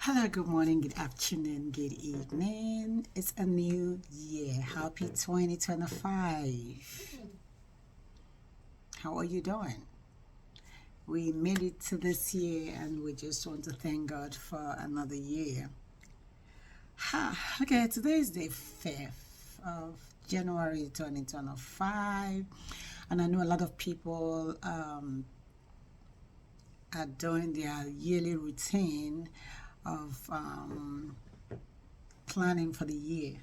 Hello, good morning, good afternoon, good evening. It's a new year. Happy 2025. How are you doing? We made it to this year and we just want to thank God for another year. Okay, today is the 5th of January 2025, and I know a lot of people are doing their yearly routine of planning for the year.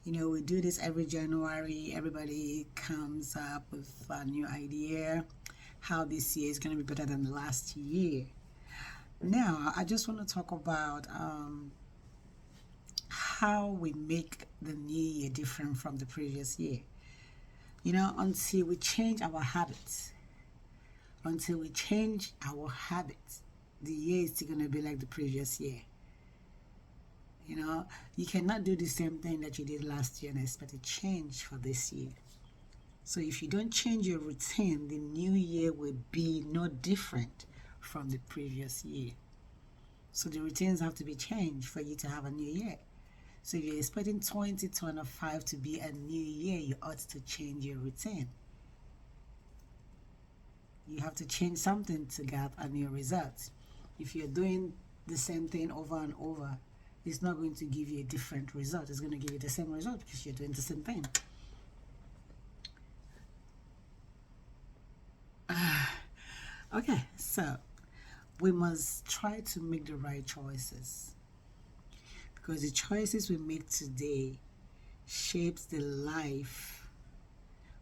You know, we do this every January. Everybody comes up with a new idea how this year is going to be better than the last year. Now, I just want to talk about how we make the new year different from the previous year. You know, until we change our habits, the year is still going to be like the previous year. You know, you cannot do the same thing that you did last year and expect a change for this year. So if you don't change your routine, the new year will be no different from the previous year. So the routines have to be changed for you to have a new year. So if you're expecting 2025 to be a new year, you ought to change your routine. You have to change something to get a new result. If you're doing the same thing over and over, it's not going to give you a different result. It's going to give you the same result because you're doing the same thing. Okay, so we must try to make the right choices, because the choices we make today shapes the life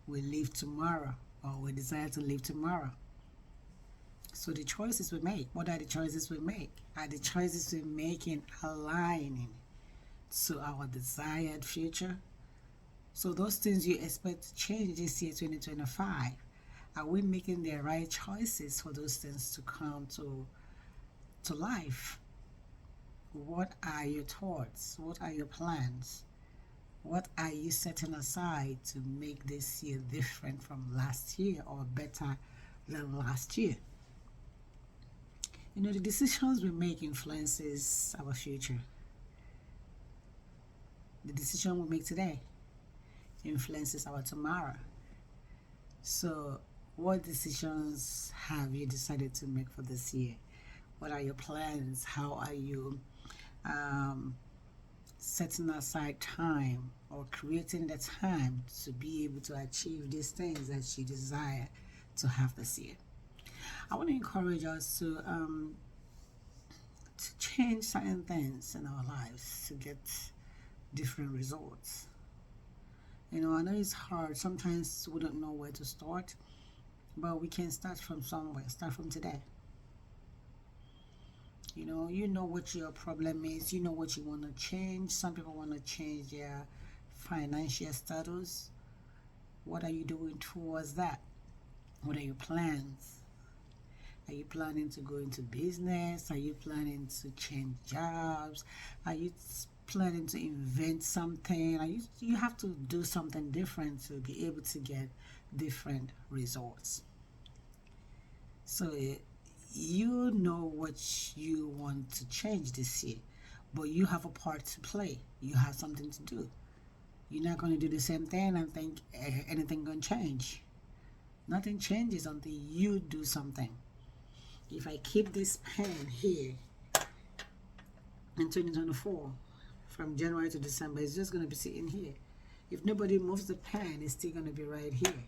we live tomorrow, or we desire to live tomorrow. So the choices we make, what are the choices we make? Are the choices we make in aligning to our desired future? So those things you expect to change this year, 2025, are we making the right choices for those things to come to life? What are your thoughts? What are your plans? What are you setting aside to make this year different from last year or better than last year? You know, the decisions we make influences our future. The decision we make today influences our tomorrow. So what decisions have you decided to make for this year? What are your plans? How are you setting aside time or creating the time to be able to achieve these things that you desire to have this year? I want to encourage us to change certain things in our lives to get different results. You know, I know it's hard. Sometimes we don't know where to start, but we can start from somewhere. Start from today. You know what your problem is. You know what you want to change. Some people want to change their financial status. What are you doing towards that? What are your plans? Are you planning to go into business? Are you planning to change jobs? Are you planning to invent something? You have to do something different to be able to get different results. So you know what you want to change this year, but you have a part to play. You have something to do. You're not going to do the same thing and think anything going to change. Nothing changes until you do something. If I keep this pen here in 2024, from January to December, it's just going to be sitting here. If nobody moves the pen, it's still going to be right here.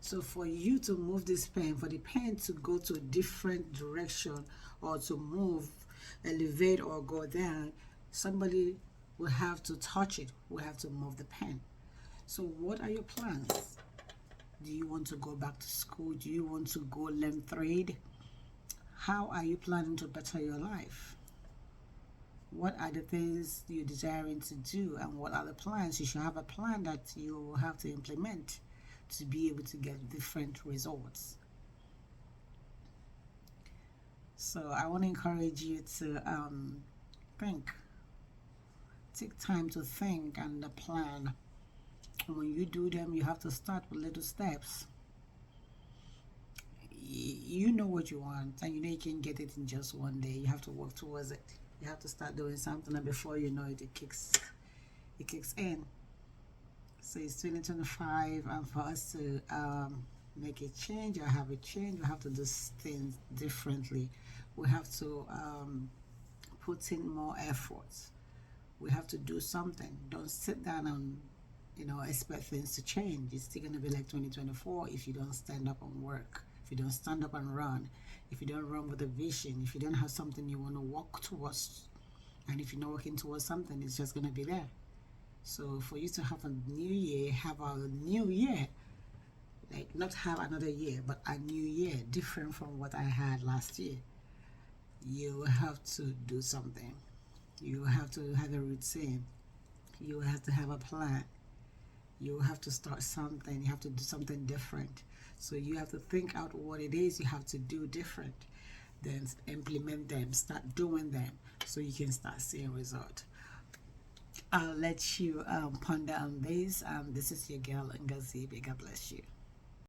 So for you to move this pen, for the pen to go to a different direction or to move, elevate or go down, somebody will have to touch it, will have to move the pen. So what are your plans? Do you want to go back to school? Do you want to go learn trade? How are you planning to better your life? What are the things you're desiring to do, and what are the plans? You should have a plan that you will have to implement to be able to get different results. So I want to encourage you to take time to think and plan. When you do them, you have to start with little steps. You know what you want, and you know you can get it in just one day. You have to work towards it. You have to start doing something, and before you know it, it kicks in. So it's 2025, and for us to make a change or have a change, we have to do things differently. We have to put in more efforts. We have to do something. Don't sit down and expect things to change. It's still going to be like 2024 if you don't stand up and work, if you don't stand up and run, if you don't run with a vision, if you don't have something you want to walk towards, and if you're not working towards something, it's just going to be there. So for you to have a new year, have a new year, like not have another year, but a new year different from what I had last year. You have to do something. You have to have a routine. You have to have a plan. You have to start something. You have to do something different. So you have to think out what it is you have to do different. Then implement them. Start doing them so you can start seeing results. I'll let you ponder on this. This is your girl, ngoziibe. God bless you.